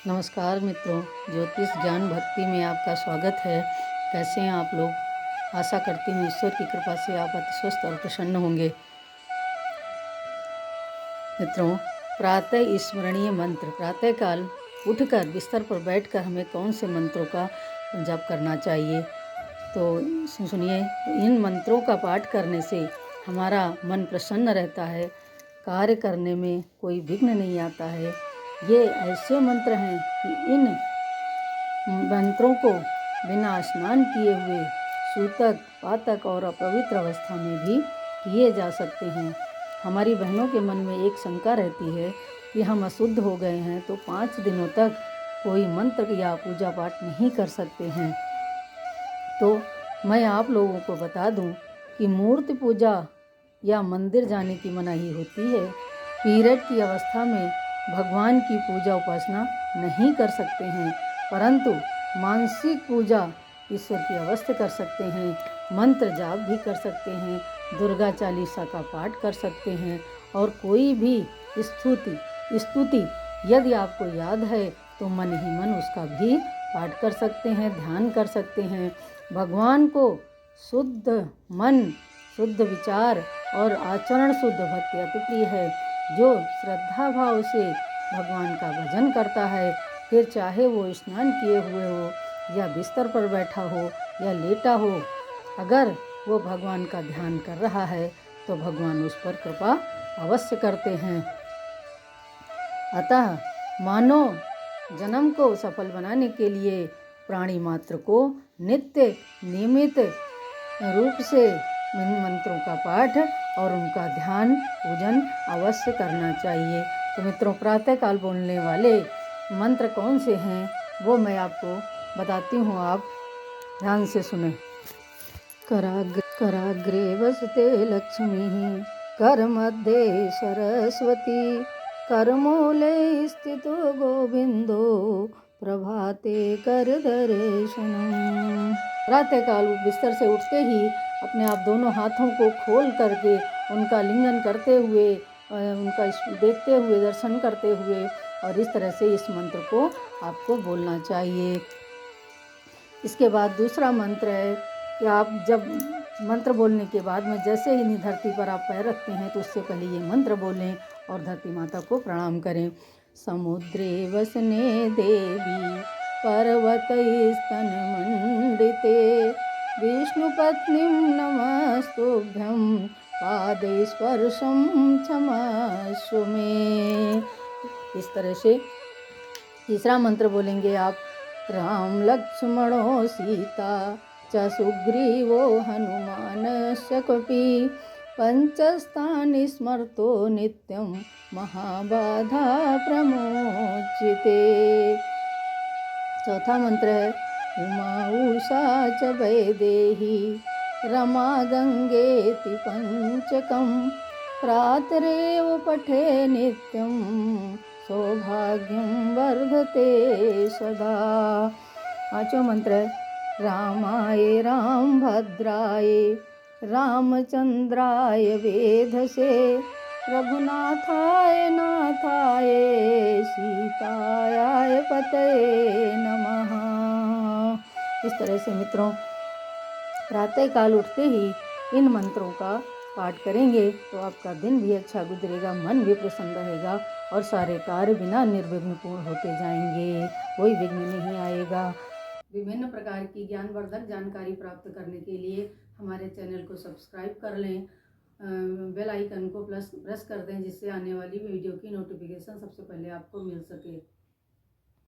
नमस्कार मित्रों, ज्योतिष ज्ञान भक्ति में आपका स्वागत है। कैसे हैं आप लोग? आशा करती हूँ ईश्वर की कृपा से आप अति स्वस्थ और प्रसन्न होंगे। मित्रों, प्रातः स्मरणीय मंत्र। प्रातःकाल उठकर बिस्तर पर बैठकर हमें कौन से मंत्रों का जप करना चाहिए? तो सुनिए, इन मंत्रों का पाठ करने से हमारा मन प्रसन्न रहता है, कार्य करने में कोई विघ्न नहीं आता है। ये ऐसे मंत्र हैं कि इन मंत्रों को बिना स्नान किए हुए सूतक, पातक और अपवित्र अवस्था में भी किए जा सकते हैं। हमारी बहनों के मन में एक शंका रहती है कि हम अशुद्ध हो गए हैं तो 5 दिनों तक कोई मंत्र या पूजा पाठ नहीं कर सकते हैं। तो मैं आप लोगों को बता दूं कि मूर्ति पूजा या मंदिर जाने की मनाही होती है। पीरियड की अवस्था में भगवान की पूजा उपासना नहीं कर सकते हैं, परंतु मानसिक पूजा ईश्वर की अवश्य कर सकते हैं। मंत्र जाप भी कर सकते हैं, दुर्गा चालीसा का पाठ कर सकते हैं और कोई भी स्तुति यदि आपको याद है तो मन ही मन उसका भी पाठ कर सकते हैं, ध्यान कर सकते हैं। भगवान को शुद्ध मन, शुद्ध विचार और आचरण शुद्ध भक्ति अति प्रिय है। जो श्रद्धा भाव से भगवान का भजन करता है, फिर चाहे वो स्नान किए हुए हो या बिस्तर पर बैठा हो या लेटा हो, अगर वो भगवान का ध्यान कर रहा है तो भगवान उस पर कृपा अवश्य करते हैं। अतः मानव जन्म को सफल बनाने के लिए प्राणी मात्र को नित्य नियमित रूप से मंत्रों का पाठ और उनका ध्यान पूजन अवश्य करना चाहिए। तो मित्रों, प्रातःकाल बोलने वाले मंत्र कौन से हैं वो मैं आपको बताती हूँ, आप ध्यान से सुने। कराग्रे वसते लक्ष्मी, कर मध्ये सरस्वती, करमूले स्थितो गोविंदो, प्रभाते कर दर्शनम। प्रातःकाल बिस्तर से उठते ही अपने आप दोनों हाथों को खोल करके उनका लिंगन करते हुए, उनका देखते हुए, दर्शन करते हुए, और इस तरह से इस मंत्र को आपको बोलना चाहिए। इसके बाद दूसरा मंत्र है कि आप जब मंत्र बोलने के बाद में जैसे ही धरती पर आप पैर रखते हैं तो उससे पहले ये मंत्र बोलें और धरती माता को प्रणाम करें। समुद्रे वसने देवी, पर्वत स्तन मंडिते, विष्णुपत्नीं नमस्तुभ्यं, पादे स्पर्शं क्षमस्व मे। इस तरह से तीसरा मंत्र बोलेंगे आप। राम लक्ष्मणो सीता च सुग्रीवो हनुमानश्च कपि, पंचस्तानि स्मर्तो नित्यं, महाबाधा प्रमोचिते। चौथा मंत्र है। उमा उषा च वैदेही, रमा गंगेति पंचकं, प्रातरेव पठे नित्यं, सौभाग्यं वर्धते सदा। पांचवा मंत्र है। रामाय रामभद्राय, रामचंद्राय वेधसे, रघुनाथाय नाथाय, सीताय पतये नमः। इस तरह से मित्रों, प्रातःकाल उठते ही इन मंत्रों का पाठ करेंगे तो आपका दिन भी अच्छा गुजरेगा, मन भी प्रसन्न रहेगा और सारे कार्य बिना निर्विघ्न पूर्ण होते जाएंगे, कोई विघ्न नहीं आएगा। विभिन्न प्रकार की ज्ञानवर्धक जानकारी प्राप्त करने के लिए हमारे चैनल को सब्सक्राइब कर लें, बेल आइकन को प्रेस कर दें, जिससे आने वाली वीडियो की नोटिफिकेशन सबसे पहले आपको मिल सके।